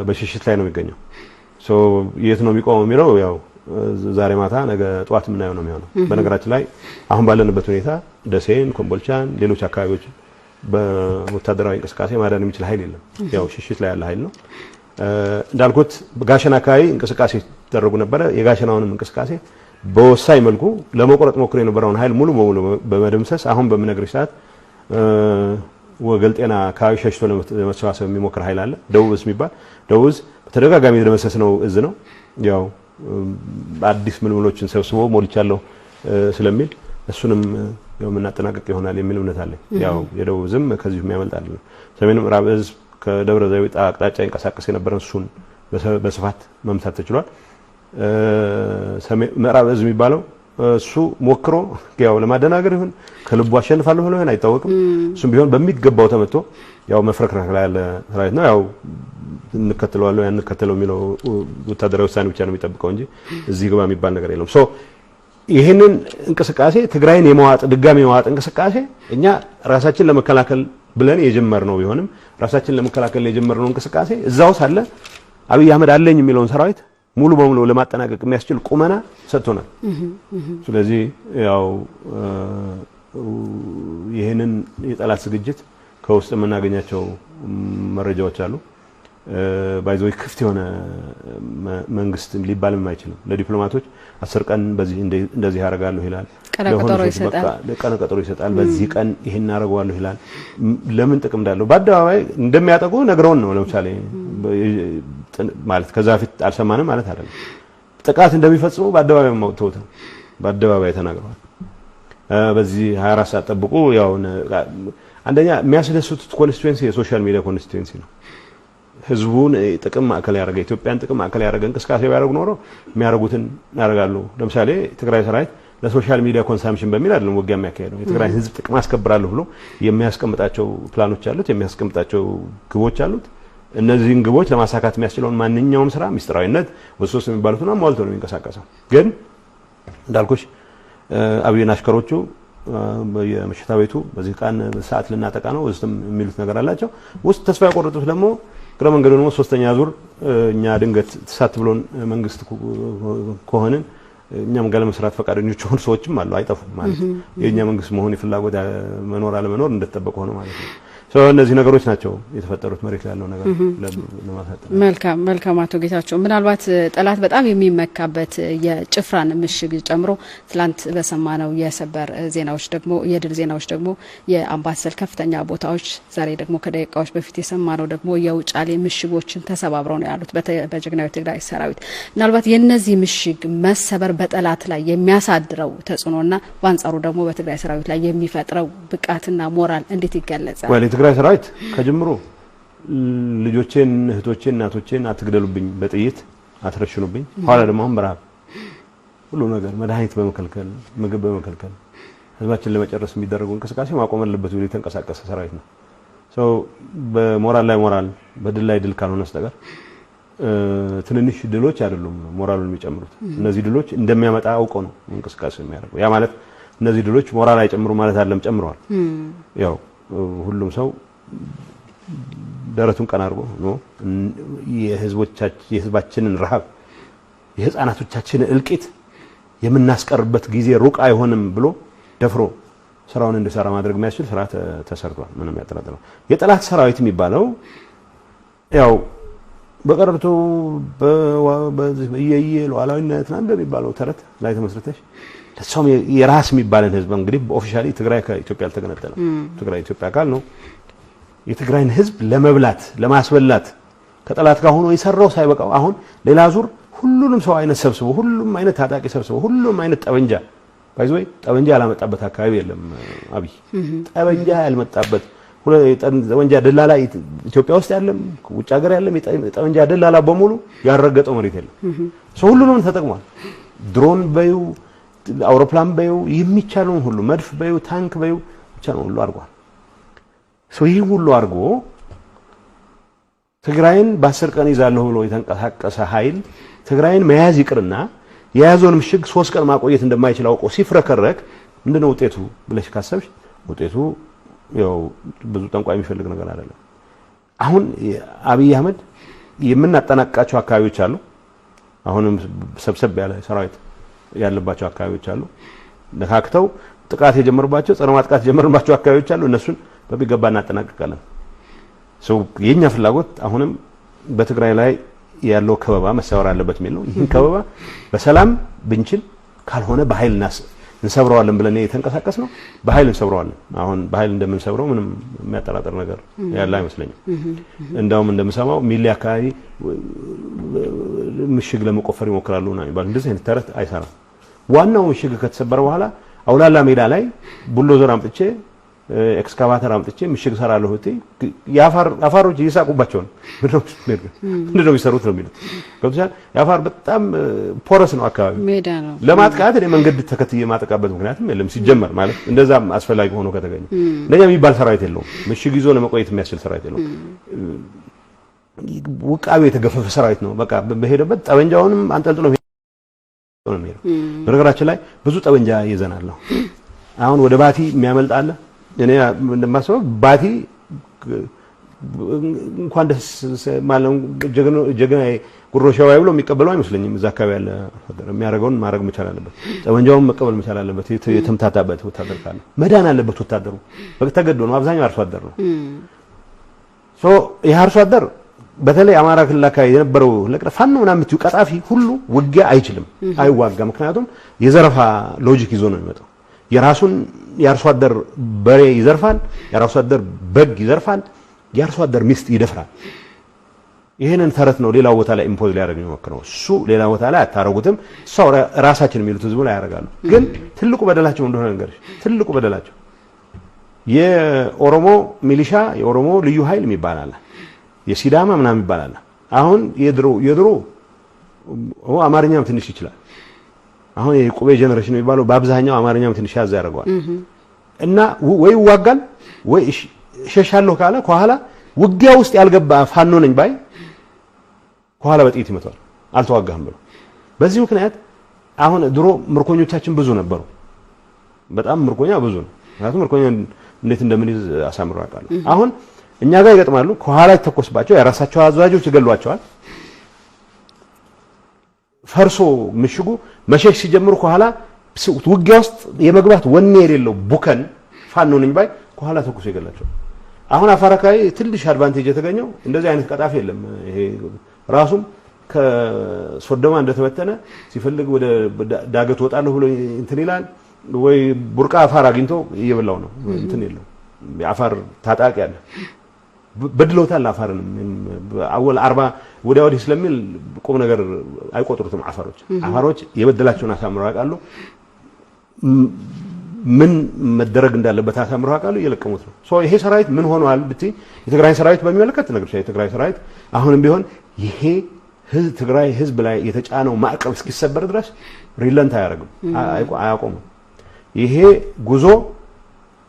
በሽሽት ላይ ነው የሚገኘው ሶ የት ነው የሚቆመው የሚለው ያው ዛሬ ማታ ነገ ጧት ምናየው ነው የሚሆነው በነገራችን ላይ አሁን ባለንበት ሁኔታ ደሴን ኮምቦልቻን ሌሎች አካባቢዎች በወታደራዊ እንቅስቃሴ ማዳን የሚችል ኃይል የለም ያው ሽሽት ላይ ያለ ኃይል ነው እንዳልኩት ጋሸና አካባቢ እንቅስቃሴ ተደረጉ ነበር የጋሸናውንም እንቅስቃሴ በወሳኝ መልኩ ለመቆረጥ ሞክሮ የነበረውን ኃይል ሙሉ በሙሉ በመደምሰስ አሁን በመነግርሽ ሰዓት ወገልጤና አካባቢ ሸሽቶ ለመሰባሰብ የሚሞክር ኃይል አለ ደውዝ የሚባል ደውዝ በተደጋጋሚ ለመሰስ ነው እዝ ነው ያው አዲስ ምልምሎችን ሰብስቦ ሞልቻለሁ ስለሚል እሱንም ያው ምናጠናቀቅ ይሆናል የሚል እምነት አለ ያው የደቡብ ዝም ከዚህ የሚያመልጥ አይደለም ሰሜን ምዕራብ ህዝብ ከደብረ ዘይት አቅጣጫ ይንቀሳቀስ የነበረን እሱን በስፋት መምታት ተችሏል ሰሜን ምዕራብ ህዝብ የሚባለው እሱ ሞክሮ ያው ለማደናገር ይሁን ከልቡ አሸንፋለሁ ብሎ ይሁን አይታወቅም እሱም ቢሆን በሚገባው ተመቶ ያው መፍረክረክ ላይ ያለ ሰራዊት ነው ያው እንከተለዋለሁ ያን እንከተለው የሚለው ወታደራዊ ውሳኔ ብቻ ነው የሚጠብቀው እንጂ እዚህ ግባ የሚባል ነገር የለም ሶ ይሄንን እንቅስቃሴ ትግራይን የመዋጥ ድጋሚ የመዋጥ እንቅስቃሴ እኛ ራሳችን ለመከላከል ብለን የጀመርነው ቢሆንም ራሳችን ለመከላከል የጀመርነው እንቅስቃሴ እዛው ሳለ አብይ አህመድ አለኝ የሚለውን ሰራዊት ሙሉ በሙሉ ለማጠናቀቅ የሚያስችል ቁመና ሰጥቶናል ስለዚህ ያው ይሄንን የጠላት ዝግጅት ከውስጥ የምናገኛቸው መረጃዎች አሉ ባይዞይ ክፍት የሆነ መንግስት ሊባልም አይችልም ለዲፕሎማቶች 10 ቀን በዚህ እንደዚህ ያደርጋሉ ይላል ቀነ ቀጠሮ ይሰጣል በዚህ ቀን ይሄን አደርጋለሁ ይላል ለምን ጥቅም እንዳለው በአደባባይ እንደሚያጠቁ ነገሩን ነው ለምሳሌ ማለት ከዛ ፊት አልሰማንም ማለት አይደለም ጥቃት እንደሚፈጽሙ በአደባባይ ማውጣት በአደባባይ ተናግረዋል በዚህ 24 ሰዓት ጠብቁ ያው አንደኛ የሚያስደስቱት ኮንስቲትዌንሲ የሶሻል ሚዲያ ኮንስቲትዌንሲ ነው ህዝቡን ጥቅም ማዕከል ያደረገ ኢትዮጵያን ጥቅም ማዕከል ያደረገ እንቅስቃሴ ቢያደርጉ ኖሮ የሚያደርጉትን ያደርጋሉ ለምሳሌ ትግራይ ሰራዊት ለሶሻል ሚዲያ ኮንሰምፕሽን በሚል አይደለም ወጊያ የሚያካሄደው የትግራይ ህዝብ ጥቅም አስከብራለሁ ብሎ የሚያስቀምጣቸው ፕላኖች አሉት የሚያስቀምጣቸው ግቦች አሉት እነዚህን ግቦች ለማሳካት የሚያስችለውን ማንኛውም ስራ ሚስጥራዊነት ወሶስ የሚባሉትን አሟልቶ ነው የሚንቀሳቀሰው ግን እንዳልኩሽ አብይና አሽከሮቹ በየመሽታ ቤቱ በዚህ ቀን ሰዓት ልናጠቃ ነው ወስም የሚሉት ነገር አላቸው ውስጥ ተስፋ ያቆረጡት ደግሞ ግራ መንገዱ ነው ሶስተኛ ዙር እኛ ድንገት ተሳት ብሎን መንግስት ከሆነን እኛም ጋር ለመስራት ፈቃደኞች ሆኑ ሰዎችም አሉ አይጠፉም ማለት የኛ መንግስት መሆን ይፍላጎት መኖር አለ መኖር እንደተጠበቀ ሆነ ማለት ነው እነዚህ ነገሮች ናቸው የተፈጠሩት መሬት ላይ ያለው ነገር ለማሳጠር መልካም አቶ ጌታቸው ምናልባት ጠላት በጣም የሚመካበት የጭፍራን ምሽግ ጨምሮ ትላንት በሰማነው የሰበር ዜናዎች ደግሞ የድል ዜናዎች ደግሞ የአምባሰል ከፍተኛ ቦታዎች ዛሬ ደግሞ ከደቂቃዎች በፊት የሰማነው ደግሞ የውጫሌ ምሽጎችን ተሰባብረው ነው ያሉት በጀግናው ትግራይ ሰራዊት ምናልባት የነዚህ ምሽግ መሰበር በጠላት ላይ የሚያሳድረው ተጽዕኖና በአንጻሩ ደግሞ በትግራይ ሰራዊት ላይ የሚፈጥረው ብቃትና ሞራል እንዴት ይገለጻል ትግራይ ሰራዊት ከጅምሩ ልጆቼን እህቶቼን እናቶቼን አትግደሉብኝ በጥይት አትረሽኑብኝ ኋላ ደግሞ በራብ ሁሉ ነገር መድኃኒት በመከልከል ምግብ በመከልከል ህዝባችን ለመጨረስ የሚደረጉ እንቅስቃሴ ማቆም አለበት ብሎ የተንቀሳቀሰ ሰራዊት ነው በሞራል ላይ ሞራል በድል ላይ ድል ካልሆነ በስተቀር ትንንሽ ድሎች አይደሉም ሞራሉን የሚጨምሩት እነዚህ ድሎች እንደሚያመጣ አውቀው ነው እንቅስቃሴ የሚያደርገው ያ ማለት እነዚህ ድሎች ሞራል አይጨምሩ ማለት አይደለም ጨምረዋል ያው ሁሉም ሰው ደረቱን ቀና አድርጎ ነው የህዝባችንን ረሃብ የህፃናቶቻችንን እልቂት የምናስቀርበት ጊዜ ሩቅ አይሆንም ብሎ ደፍሮ ስራውን እንዲሰራ ማድረግ የሚያስችል ስራ ተሰርቷል ምንም ያጠራጥረው የጠላት ሰራዊት የሚባለው ያው በቀረርቶ በየየሎ አላዊነት እና እንደሚባለው ተረት ላይ ተመስርተሽ ለሰም የራስ የሚባልን ህዝብ እንግዲህ ኦፊሻሊ ትግራይ ከኢትዮጵያ አልተገነጠለም ትግራይ ኢትዮጵያ አካል ነው የትግራይን ህዝብ ለመብላት ለማስበላት ከጠላት ጋር ሆኖ ይሰራው ሳይበቃው አሁን ሌላ ዙር ሁሉንም ሰው አይነት ሰብስቦ ሁሉም አይነት ታጣቂ ሰብስቦ ሁሉም አይነት ጠበንጃ ባይዘይ ጠበንጃ ያላመጣበት አካባቢ የለም አብይ ጠበንጃ ያልመጣበት ጠበንጃ ደላላ ኢትዮጵያ ውስጥ ያለም ውጭ ሀገር ያለም ጠበንጃ ደላላ በሙሉ ያረገጠው መሬት የለም ሰው ሁሉንም ተጠቅሟል ድሮን በዩ አውሮፕላን በዩ የሚቻለውን ሁሉ መድፍ በዩ ታንክ በዩ ብቻ ነው ሁሉ አርጓል ይህ ሁሉ አርጎ ትግራይን በ10 ቀን ይዛለሁ ብሎ የተንቀሳቀሰ ኃይል ትግራይን መያዝ ይቅርና የያዘውን ምሽግ 3 ቀን ማቆየት እንደማይችል አውቆ ሲፍረከረክ ምንድነው ውጤቱ ብለሽ ካሰብሽ ውጤቱ ያው ብዙ ጠንቋይ የሚፈልግ ነገር አይደለም አሁን አብይ አህመድ የምናጠናቅቃቸው አካባቢዎች አሉ አሁንም ሰብሰብ ያለ ሰራዊት ያለባቸው አካባቢዎች አሉ ለካክተው ጥቃት የጀመረባቸው ጸረ ማጥቃት የጀመረባቸው አካባቢዎች አሉ እነሱን በሚገባ እናጠናቅቃለን የኛ ፍላጎት አሁንም በትግራይ ላይ ያለው ከበባ መሰወር አለበት የሚለው ይሄን ከበባ በሰላም ብንችል ካልሆነ በኃይል እንሰብረዋለን ብለን የተንቀሳቀስ ነው በኃይል እንሰብረዋለን አሁን በኃይል እንደምንሰብረው ምንም የሚያጠራጥር ነገር ያለ አይመስለኝም እንደውም እንደምሰማው ሚሊ አካባቢ ምሽግ ለመቆፈር ይሞክራሉ እና ይባል እንደዚህ አይነት ተረት አይሰራም ዋናው ምሽግ ከተሰበረ በኋላ አውላላ ሜዳ ላይ ቡልዶዘር አምጥቼ ኤክስካቫተር አምጥቼ ምሽግ ሰራለሁ እቴ ያፋሮች ይሳቁባቸው ነው ምንድነው ይሰሩት ነው የሚሉት ገብቶሻል ያፋር በጣም ፖረስ ነው አካባቢ ሜዳ ነው ለማጥቃት እኔ መንገድ ተከትዬ ማጠቃበት ምክንያቱም የለም ሲጀመር ማለት እንደዛም አስፈላጊ ሆኖ ከተገኘ እንደኛ የሚባል ሰራዊት የለውም ምሽግ ይዞ ለመቆየት የሚያስችል ሰራዊት የለውም ውቃቤ የተገፈፈ ሰራዊት ነው በቃ በሄደበት ጠበንጃውንም አንጠልጥሎ ነው የሚሄደው በነገራችን ላይ ብዙ ጠበንጃ ይዘናል ነው አሁን ወደ ባቲ የሚያመልጥ አለ እኔ እንደማስበው ባቲ እንኳን ደስ ማለት ጀግና ጉሮሻው አይብሎ የሚቀበለው አይመስለኝም እዛ አካባቢ ያለ የሚያደርገውን ማድረግ መቻል አለበት ጠበንጃውን መቀበል መቻል አለበት የተምታታበት ወታደር ካለ መዳን አለበት ወታደሩ በተገዶ ነው አብዛኛው አርሶ አደር ነው ሶ የአርሶ አደር በተለይ አማራ ክልል አካባቢ የነበረው ለቅፋን ነው ምናምን ትዩ ቀጣፊ ሁሉ ውጊያ አይችልም አይዋጋ ምክንያቱም የዘረፋ ሎጂክ ይዞ ነው የሚመጣው የራሱን የአርሶ አደር በሬ ይዘርፋል የአርሶ አደር በግ ይዘርፋል የአርሶ አደር ሚስት ይደፍራል ይሄንን ተረት ነው ሌላው ቦታ ላይ ኢምፖዝ ሊያደርግ ነው እሱ ሌላ ቦታ ላይ አታረጉትም ሰው ራሳችን የሚሉት ህዝቡ ላይ ያደርጋሉ ግን ትልቁ በደላቸው እንደሆነ ነገርሽ ትልቁ በደላቸው የኦሮሞ ሚሊሻ የኦሮሞ ልዩ ኃይል የሚባል የሲዳማ ምናምን ይባላል አሁን የድሮ አማርኛም ትንሽ ይችላል አሁን የቁቤ ጀነሬሽን የሚባለው በአብዛኛው አማርኛም ትንሽ ያዛ ያደርጋል እና ወይ ዋጋል ወይ ሸሻለሁ ካለ ከኋላ ውጊያ ውስጥ ያልገባ ፋኖ ነኝ ባይ ከኋላ በጥይት ይመታል አልተዋጋህም ብሎ በዚህ ምክንያት አሁን ድሮ ምርኮኞቻችን ብዙ ነበሩ በጣም ምርኮኛ ብዙ ነው ምክንያቱም ምርኮኛ እንዴት እንደምንይዝ አሳምረው ያውቃሉ አሁን እኛ ጋር ይገጥማሉ ከኋላ ተኮስባቸው የራሳቸው አዛዦች ይገሏቸዋል ፈርሶ ምሽጉ መሸሽ ሲጀምሩ ከኋላ ውጊያ ውስጥ የመግባት ወኔ የሌለው ቡከን ፋኖ ነኝ ባይ ከኋላ ተኩሶ ይገላቸው አሁን አፋራካይ ትንሽ አድቫንቴጅ የተገኘው እንደዚህ አይነት ቀጣፊ የለም ይሄ ራሱም ከሶደማ እንደተበተነ ሲፈልግ ወደ ዳገት ወጣለሁ ብሎ እንትን ይላል ወይ ቡርቃ አፋር አግኝቶ እየበላው ነው እንትን የለው የአፋር ታጣቂ ያለ በድሎታል አፋርን አወል 40 ወዲያው ስለሚል ቁም ነገር አይቆጥሩትም አፋሮች የበደላቸውን አሳምረው ያውቃሉ ምን መደረግ እንዳለበት አሳምረው ያውቃሉ እየለቀሙት ነው ሶ ይሄ ሰራዊት ምን ሆኗል ብቲ የትግራይ ሰራዊት በሚመለከት ነገር የትግራይ ሰራዊት አሁንም ቢሆን ይሄ ትግራይ ህዝብ ላይ የተጫነው ማዕቀብ እስኪሰበር ድረስ ሪለንት አያደርግም አያቆምም ይሄ ጉዞ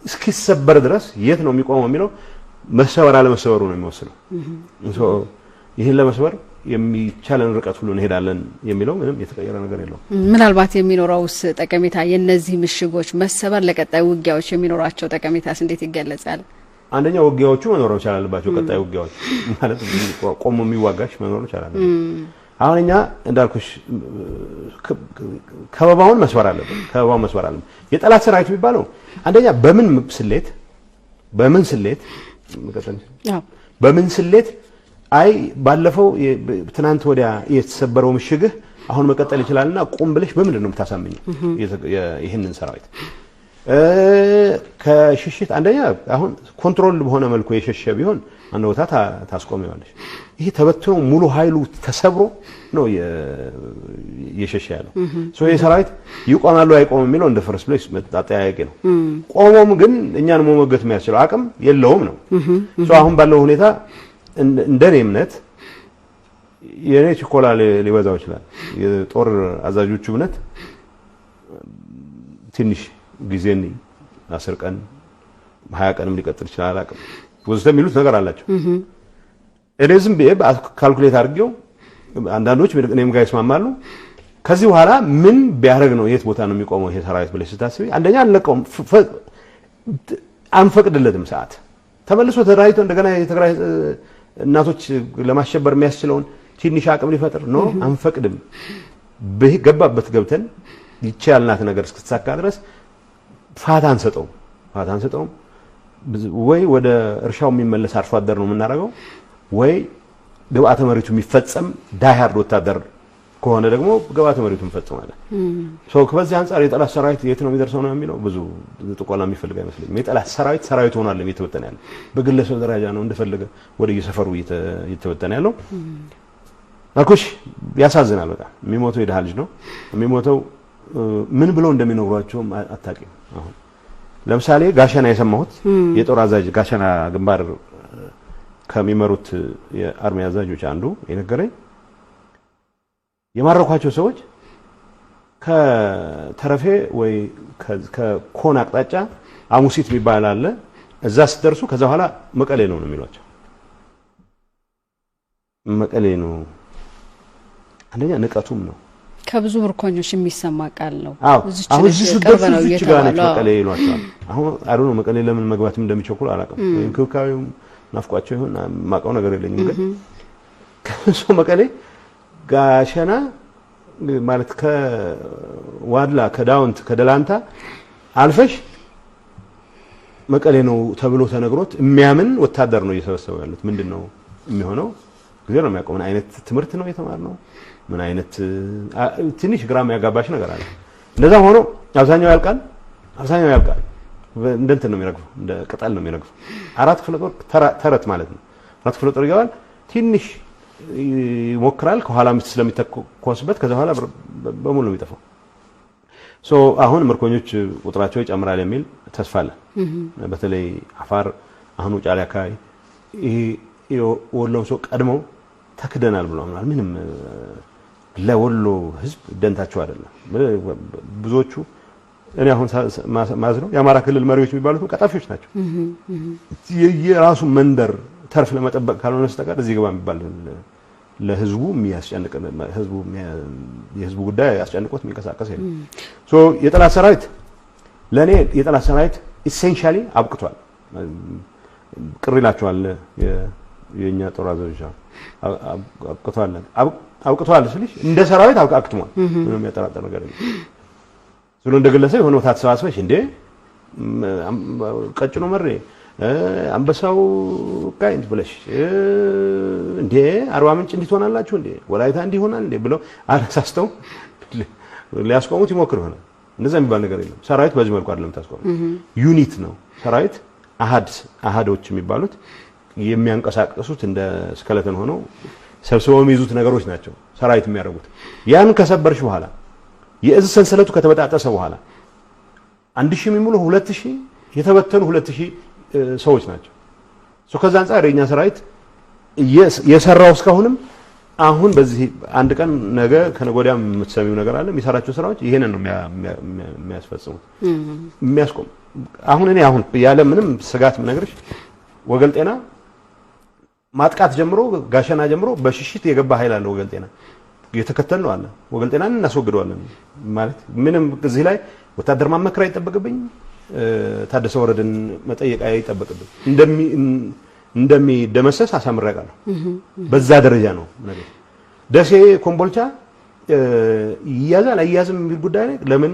እስኪሰበር ድረስ የት ነው የሚቆመው የሚለው መሰበር አለ መሰበሩ ነው የሚወስነው ሶ ይሄን ለመስበር የሚቻለን ርቀት ሁሉ እንሄዳለን የሚለው ምንም የተቀየረ ነገር የለውም ምናልባት የሚኖረውስ ጠቀሜታ የነዚህ ምሽጎች መሰበር ለቀጣይ ውጊያዎች የሚኖራቸው ጠቀሜታስ እንዴት ይገለጻል አንደኛው ውጊያዎቹ መኖር ይችላል ባቸው ቀጣይ ውጊያዎች ማለት ቆሞ የሚዋጋሽ መኖር ይችላል አሁን እኛ እንዳልኩሽ ከበባውን መስበር አለበት የጠላት ሰራዊት የሚባለው አንደኛ በምን ስሌት አይ ባለፈው ትናንት ወዲያ የተሰበረው ምሽግህ አሁን መቀጠል ይችላልና ቁም ብለሽ በምንድን ነው የምታሳምኘው ይሄንን ሰራዊት ከሽሽት አንደኛ አሁን ኮንትሮል በሆነ መልኩ የሸሸ ቢሆን አንወታ ታስቆሚዋለሽ ይሄ ተበትኖ ሙሉ ኃይሉ ተሰብሮ ነው የሸሸ ያለው ሶ የሰራዊት ይቆማሉ አይቆምም የሚለው እንደ ፈርስት ፕሌስ መጣጣያቂ ነው ቆሞም ግን እኛን መሞገት የሚያስችለው አቅም የለውም ነው ሶ አሁን ባለው ሁኔታ እንደኔ እምነት የኔ ችኮላ ሊበዛው ይችላል የጦር አዛዦቹ እምነት ትንሽ ጊዜን 10 ቀን 20 ቀንም ሊቀጥል ይችላል አቅም ወዘተ የሚሉት ነገር አላቸው እኔዝም ካልኩሌት አድርጌው አንዳንዶች እኔም ጋር ይስማማሉ ከዚህ በኋላ ምን ቢያደርግ ነው የት ቦታ ነው የሚቆመው ይሄ ሰራዊት ብለሽ ስታስቢ አንደኛ አንለቀውም አንፈቅድለትም ሰዓት ተመልሶ ተራይቶ እንደገና የትግራይ እናቶች ለማሸበር የሚያስችለውን ትንሽ አቅም ሊፈጥር ነው አንፈቅድም በገባበት ገብተን ይቻላልናት ነገር እስክትሳካ ድረስ ፋታ አንሰጠውም ወይ ወደ እርሻው የሚመለስ አርሶ አደር ነው የምናደርገው ወይ ግብአተ መሬቱ የሚፈጸም ዳይሃርድ ወታደር ከሆነ ደግሞ ግብአተ መሬቱ እንፈጽማለን ሶ ከዚህ አንፃር የጠላት ሰራዊት የት ነው የሚደርሰው ነው የሚለው ብዙ ጥቆላ የሚፈልግ አይመስልም የጠላት ሰራዊት ሆኗል እየተወጠነ ያለው በግለሰብ ደረጃ ነው እንደፈለገ ወደ የሰፈሩ እየተወጠነ ያለው አልኩሽ ያሳዝናል በጣም የሚሞተው የደሃ ልጅ ነው የሚሞተው ምን ብለው እንደሚነግሯቸው አታውቂም አሁን ለምሳሌ ጋሸና የሰማሁት የጦር አዛዥ ጋሸና ግንባር ከሚመሩት የአርሚ አዛዦች አንዱ የነገረኝ የማረኳቸው ሰዎች ከተረፌ ወይ ከኮን አቅጣጫ አሙሲት የሚባል አለ እዛ ሲደርሱ ከዛ በኋላ መቀሌ ነው የሚሏቸው መቀሌ ነው አንደኛ ንቀቱም ነው ከብዙ ምርኮኞች የሚሰማ ቃል ነው አሁን እዚህ ሲደርሱ እዚህ ጋር ነው መቀሌ ይሏቸዋል አሁን አሩን መቀሌ ለምን መግባትም እንደሚቸኩል አላውቅም እንክብካቤው ናፍቋቸው ይሁን ማቀው ነገር የለኝም ግን ከሶ መቀሌ ጋሸና ማለት ከዋድላ ከዳውንት ከደላንታ አልፈሽ መቀሌ ነው ተብሎ ተነግሮት የሚያምን ወታደር ነው እየሰበሰበው ያሉት ምንድነው የሚሆነው ግዜ ነው የሚያቆም አይነት ትምህርት ነው የተማርነው ምን አይነት ትንሽ ግራም ያጋባሽ ነገር አለ እንደዛ ሆኖ አብዛኛው ያልቃል እንደንተ ነው የሚረግፈው እንደ ቅጠል ነው የሚረግፈው አራት ክፍለ ጦር ተረት ማለት ነው አራት ክፍለ ጦር ይገባል ትንሽ ይሞክራል ከኋላ ምስት ስለሚተኮስበት ከዛ በኋላ በሙሉ ነው የሚጠፋው ሶ አሁን ምርኮኞች ቁጥራቸው ይጨምራል የሚል ተስፋ አለ በተለይ አፋር አሁን ውጫሌ አካባቢ ይሄ ወሎ ሰው ቀድሞ ተክደናል ብለውናል ምንም ለወሎ ህዝብ ደንታቸው አይደለም ብዙዎቹ እኔ አሁን ማዝነው የአማራ ክልል መሪዎች የሚባሉት ቀጣፊዎች ናቸው የራሱ መንደር ተርፍ ለመጠበቅ ካልሆነ በስተቀር እዚህ ገባ የሚባል ለህዝቡ የሚያስጨንቅ የህዝቡ ጉዳይ ያስጨንቆት የሚንቀሳቀስ የለም ሶ የጠላት ሰራዊት ለኔ የጠላት ሰራዊት ኢሴንሻሊ አብቅቷል ቅሪላቸዋል የኛ ጦር አዛዦች አብቅቷል ስለዚህ እንደ ሰራዊት አብቅቷል ምንም ያጠራጠር ነገር የለም ዝሎ እንደገለሰው ሆኖ ታተሰባስበሽ እንዴ ቀጭኖ መሬ አንበሳው ካይንት ብለሽ እንዴ አርባ ምንጭ እንዲሆናላችሁ እንዴ ወላይታ እንዲሆናል እንዴ ብለው አላሳስተው ሊያስቆሙት ይሞክሩ ሆነ እንደዛ የሚባል ነገር የለም ሰራዊት በዚህ መልኩ አይደለም ታስቆሙ ዩኒት ነው ሰራዊት አሃዶች የሚባሉት የሚያንቀሳቅሱት እንደ ስከለተን ሆኖ ሰብስበው የሚይዙት ነገሮች ናቸው ሰራዊት የሚያደርጉት ያን ከሰበርሽ በኋላ የእዝ ሰንሰለቱ ከተበጣጠሰ በኋላ 1000 የሚሙሉ 2000 የተበተኑ 2000 ሰዎች ናቸው ሶ ከዛ አንፃር የኛ ሰራዊት የሰራው እስካሁንም አሁን በዚህ አንድ ቀን ነገ ከነጎዳም የምትሰሚው ነገር አለ የሚሰራቸው ስራዎች ይሄንን ነው የሚያስፈጽሙት የሚያስቆም አሁን እኔ አሁን ያለ ምንም ስጋት ምነግርሽ ወገል ጤና ማጥቃት ጀምሮ ጋሸና ጀምሮ በሽሽት የገባ ኃይል አለ ወገል ጤና የተከተልነው አለ ወገል ጤናን እናስወግደዋለን ማለት ምንም እዚህ ላይ ወታደር ማመክራ ይጠበቅብኝ ታደሰ ወረደን መጠየቅ አይጠበቅብኝ እንደሚደመሰስ አሳምረቃለሁ በዛ ደረጃ ነው ነገር ደሴ ኮምቦልቻ ይያዛል አይያዝም የሚል ጉዳይ ለምን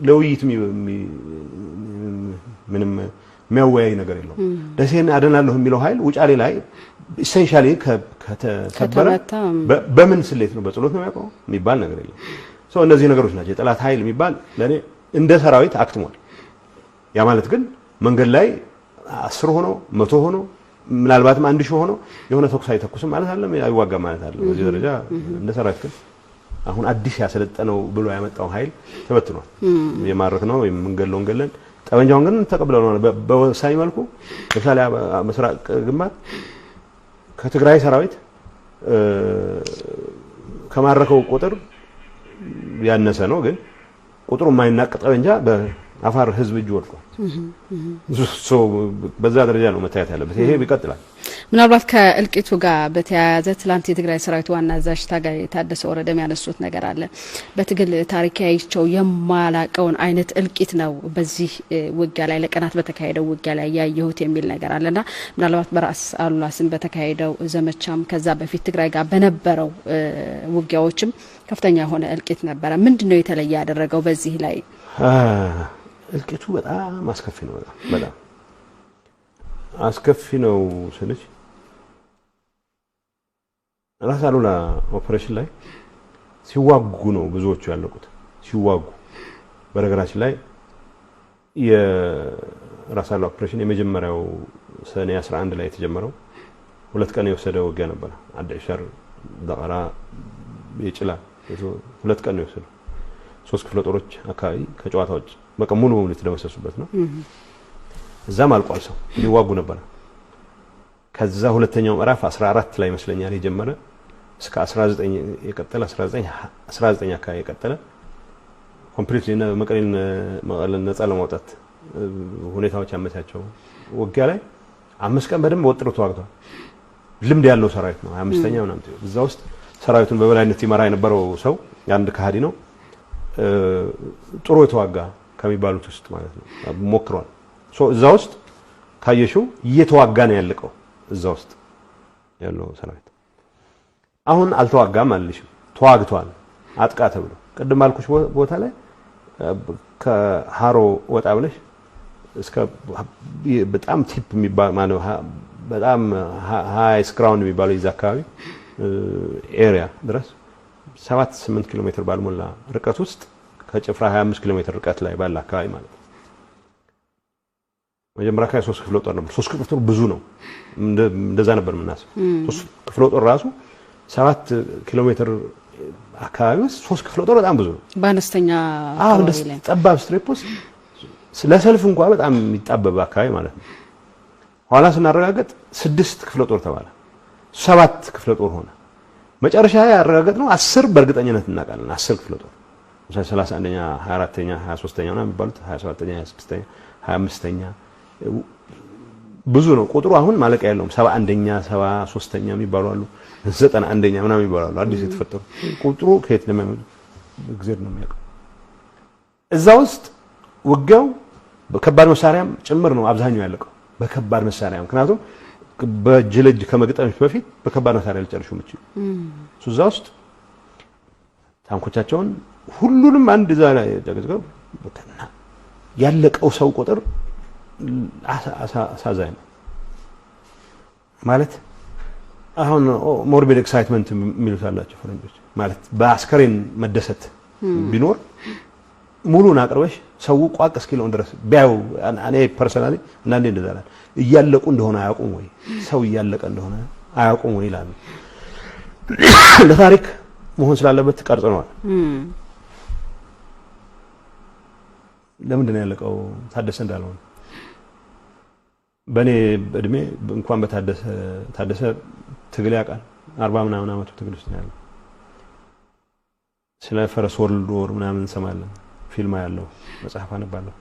ለውይይት ምንም የሚያወያይ ነገር የለው ደሴን አደናለሁ የሚለው ኃይል ውጫሌ ላይ ኢሴንሻሊ ከተሰበረ በምን ስሌት ነው በጸሎት ነው የሚያውቀው የሚባል ነገር የለም ሶ እነዚህ ነገሮች ናቸው የጠላት ኃይል የሚባል ለኔ እንደ ሰራዊት አክትሟል ያ ማለት ግን መንገድ ላይ 10 ሆኖ 100 ሆኖ ምናልባትም 1000 ሆኖ የሆነ ተኩስ አይተኩስም ማለት አይደለም አይዋጋ ማለት አይደለም በዚህ ደረጃ እንደ ሰራዊት ግን አሁን አዲስ ያሰለጠነው ብሎ ያመጣው ኃይል ተበትኗል የማረክ ነው የምንገለው እንገለን ጠበንጃውን ግን ተቀብለናል በወሳኝ መልኩ ለምሳሌ መስራቅ ግንባር ከትግራይ ሰራዊት ከማረከው ቁጥር ያነሰ ነው ግን ቁጥሩ የማይናቅ ጠበንጃ በአፋር ህዝብ እጅ ወድቋል ሶ በዛ ደረጃ ነው መታየት ያለበት ይሄ ይቀጥላል ምናልባት ከእልቂቱ ጋር በተያያዘ ትላንት የትግራይ ሰራዊት ዋና አዛዥ ታጋይ ታደሰ ወረደም ያነሱት ነገር አለ በትግል ታሪካዊቸው የማላቀውን አይነት እልቂት ነው በዚህ ውጊያ ላይ ለቀናት በተካሄደው ውጊያ ላይ ያየሁት የሚል ነገር አለና ምናልባት በራስ አሉላስን በተካሄደው ዘመቻም ከዛ በፊት ትግራይ ጋር በነበረው ውጊያዎችም ከፍተኛ የሆነ እልቂት ነበር ምንድነው የተለየ ያደረገው በዚህ ላይ እልቂቱ በጣም አስከፊ ነው በጣም አስከፊ ነው ስለዚህ ራስ አሉላ ኦፕሬሽን ላይ ሲዋጉ ነው ብዙዎቹ ያለቁት ሲዋጉ በነገራችን ላይ የራስ አሉላ ኦፕሬሽን የመጀመሪያው ሰኔ 11 ላይ የተጀመረው 2 ቀን የወሰደው ውጊያ ነበር አዲሻር ዳራ የጭላ 2 ቀን የወሰደው ሶስት ክፍለ ጦሮች አካባቢ ከጨዋታዎች በቃ ሙሉ በሙሉ የተደመሰሱበት ነው። እዛም አልቋል ሰው ሊዋጉ ነበር። ከዛ ሁለተኛው ምዕራፍ 14 ላይ መስለኛል የጀመረ እስከ 19 የቀጠለ 19 አካባቢ የቀጠለ ኮምፕሊትሊ መቀሌን ነፃ ለማውጣት ሁኔታዎች ያመቻቸው ውጊያ ላይ 5 ቀን በደንብ ወጥሮ ተዋግቷል። ልምድ ያለው ሰራዊት ነው። 25ኛ ምናምን እዛ ውስጥ ሰራዊቱን በበላይነት ይመራ የነበረው ሰው አንድ ከሃዲ ነው። ጥሩ የተዋጋ ከሚባሉት ውስጥ ማለት ነው ሞክሯል። እዛ ውስጥ ካየሽው እየተዋጋ ነው ያለቀው። እዛ ውስጥ ያለው ሰራዊት አሁን አልተዋጋም አልልሽም፣ ተዋግቷል። አጥቃ ተብሎ ቅድም አልኩሽ ቦታ ላይ ከሃሮ ወጣ ብለሽ እስከ በጣም ቲፕ የሚባል ማለት በጣም ሃይስ ግራውንድ የሚባለው ይዛ አካባቢ ኤሪያ ድረስ 7-8 ኪሎ ሜትር ባልሞላ ርቀት ውስጥ ከጭፍራ 25 ኪሎ ሜትር ርቀት ላይ ባለ አካባቢ ማለት ነው። መጀመሪያ ላይ 3 ክፍለ ጦር ነበር። 3 ክፍለ ጦር ብዙ ነው፣ እንደዛ ነበር የምናስበው። 3 ክፍለ ጦር ራሱ 7 ኪሎ ሜትር አካባቢ ውስጥ 3 ክፍለ ጦር በጣም ብዙ ነው። በአነስተኛ አካባቢ ላይ ጠባብ ስትሪፕ ውስጥ ለሰልፍ እንኳን በጣም የሚጣበብ አካባቢ ማለት ነው። ኋላ ስናረጋግጥ 6 ክፍለ ጦር ተባለ፣ 7 ክፍለ ጦር ሆነ። መጨረሻ ላይ ያረጋግጥነው 10 በእርግጠኝነት እናውቃለን። 10 ክፍለ ጦር 31ኛ 24ኛ 23ኛ ነው የሚባሉት 27ኛ 26ኛ 25ኛ ብዙ ነው ቁጥሩ። አሁን ማለቂያ የለውም። 71ኛ 73ኛ የሚባሉ አሉ፣ 91ኛ ምናምን የሚባሉ አሉ። አዲስ የተፈጠሩ ቁጥሩ ከየት ለማይመጡ እግዚአብሔር ነው የሚያውቀው። እዛ ውስጥ ውጊያው በከባድ መሳሪያም ጭምር ነው አብዛኛው ያለቀው በከባድ መሳሪያ። ምክንያቱም በእጅ ለእጅ ከመግጠምሽ በፊት በከባድ መሳሪያ ልጨርሹ የምትችሉ እዛ ውስጥ ታንኮቻቸውን ሁሉንም አንድ እዛ ላይ ተገዝገው ያለቀው ሰው ቁጥር አሳዛኝ ነው ማለት። አሁን ሞርቢድ ኤክሳይትመንት የሚሉት አላቸው ፈረንጆች ማለት በአስከሬን መደሰት ቢኖር ሙሉን አቅርበሽ ሰው ቋቅ እስኪለው ድረስ ቢያዩ እኔ ፐርሰናሊ እናንዴ እንደዛላ እያለቁ እንደሆነ አያውቁም ወይ ሰው እያለቀ እንደሆነ አያውቁም ወይ ይላሉ። ለታሪክ መሆን ስላለበት ቀርጸነዋል። ለምንድን ነው ያለቀው? ታደሰ እንዳልሆነ በእኔ እድሜ እንኳን ታደሰ ትግል ያውቃል። 40 ምናምን አመቱ ትግል ውስጥ ነው ያለው። ስለ ፈረስ ወርልድ ወር ምናምን እንሰማለን፣ ፊልም ያለው መጽሐፍ አነባለሁ።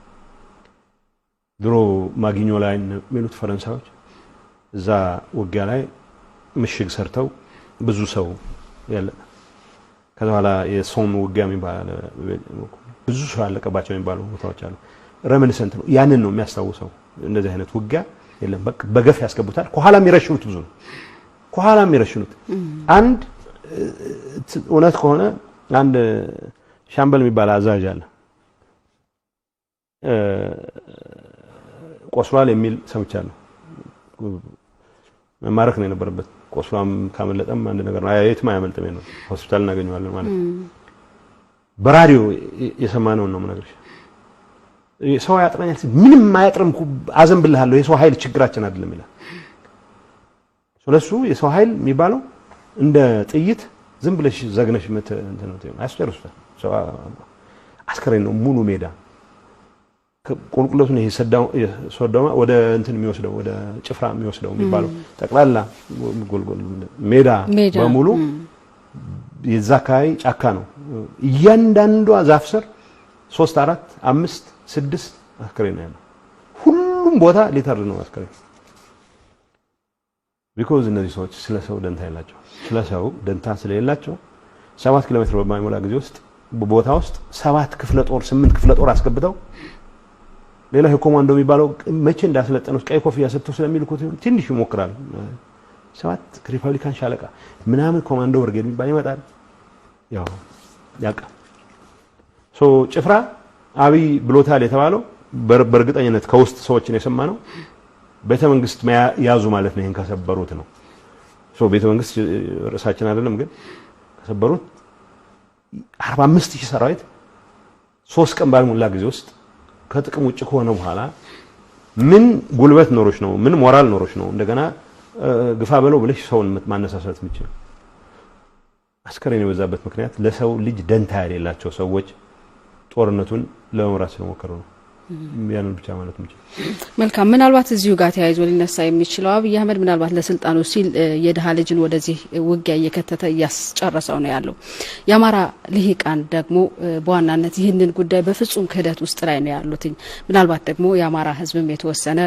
ድሮ ማግኞ ላይ የሚሉት ፈረንሳዮች እዛ ውጊያ ላይ ምሽግ ሰርተው ብዙ ሰው ያለ ከዛ በኋላ የሶም ውጊያ የሚባል ብዙ ሰው ያለቀባቸው የሚባሉ ቦታዎች አሉ። ረሚኒሰንት ነው፣ ያንን ነው የሚያስታውሰው። እንደዚህ አይነት ውጊያ የለም። በቃ በገፍ ያስገቡታል። ከኋላ የሚረሽኑት ብዙ ነው። ከኋላ የሚረሽኑት አንድ እውነት ከሆነ አንድ ሻምበል የሚባል አዛዥ አለ። ቆስሏል የሚል ሰምቻለሁ። መማረክ ነው የነበረበት። ቆስሏም ካመለጠም አንድ ነገር ነው። የትም አያመልጥም ነው። ሆስፒታል እናገኘዋለን ማለት ነው። በራዲዮ የሰማነው ነው የምነግርሽ። ሰው ያጥረኛል ሲል ምንም አያጥርም አዘንብልሃለሁ፣ የሰው ኃይል ችግራችን አይደለም ይላል። ስለሱ የሰው ኃይል የሚባለው እንደ ጥይት ዝም ብለሽ ዘግነሽ እንትን ነው አያስጨርሱታል። ሰው አስከሬን ነው ሙሉ ሜዳ ቁልቁለቱን ይሄ ሶዶማ ወደ እንትን የሚወስደው ወደ ጭፍራ የሚወስደው የሚባለው ጠቅላላ ጎልጎል ሜዳ በሙሉ የዛ አካባቢ ጫካ ነው። እያንዳንዷ ዛፍ ስር 3 4 5 6 አስከሬን ያለው ሁሉም ቦታ ሊተር ነው አስከሬን። ቢኮዝ እነዚህ ሰዎች ስለ ሰው ደንታ የላቸው። ስለ ሰው ደንታ ስለሌላቸው 7 ኪሎ ሜትር በማይሞላ ጊዜ ውስጥ በቦታ ውስጥ 7 ክፍለ ጦር 8 ክፍለ ጦር አስገብተው ሌላ የኮማንዶ የሚባለው መቼ እንዳስለጠኑት ቀይ ኮፍያ ሰጥተው ስለሚልኩት ትንሽ ይሞክራል። 7 ሪፐብሊካን ሻለቃ ምናምን ኮማንዶ ብርጌድ የሚባል ይመጣል። ያው ያቃ ጭፍራ አብይ ብሎታል የተባለው በእርግጠኝነት ከውስጥ ሰዎችን የሰማነው ቤተ መንግስት ያዙ ማለት ነው። ይሄን ከሰበሩት ነው። ቤተ መንግስት ርዕሳችን አይደለም ግን ከሰበሩት 45000 ሰራዊት 3 ቀን ባልሞላ ጊዜ ውስጥ ከጥቅም ውጭ ከሆነ በኋላ ምን ጉልበት ኖሮች ነው? ምን ሞራል ኖሮች ነው እንደገና ግፋ በለው ብለሽ ሰውን ማነሳሳት የምትችል? አስከሬን የበዛበት ምክንያት ለሰው ልጅ ደንታ የሌላቸው ሰዎች ጦርነቱን ለመምራት ስለሞከሩ ነው ያንን ብቻ ማለት ነው መልካም ምናልባት እዚሁ ጋር ተያይዞ ሊነሳ የሚችለው አብይ አህመድ ምናልባት ለስልጣኑ ሲል የደሃ ልጅን ወደዚህ ውጊያ እየከተተ ያስጨረሰው ነው ያለው የአማራ ልሂቃን ደግሞ በዋናነት ይህንን ጉዳይ በፍጹም ክህደት ውስጥ ላይ ነው ያሉት ምናልባት ደግሞ የአማራ ህዝብም የተወሰነ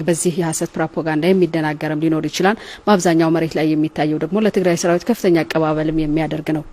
በዚህ የሐሰት ፕሮፓጋንዳ የሚደናገርም ሊኖር ይችላል በአብዛኛው መሬት ላይ የሚታየው ደግሞ ለትግራይ ሰራዊት ከፍተኛ አቀባበልም የሚያደርግ ነው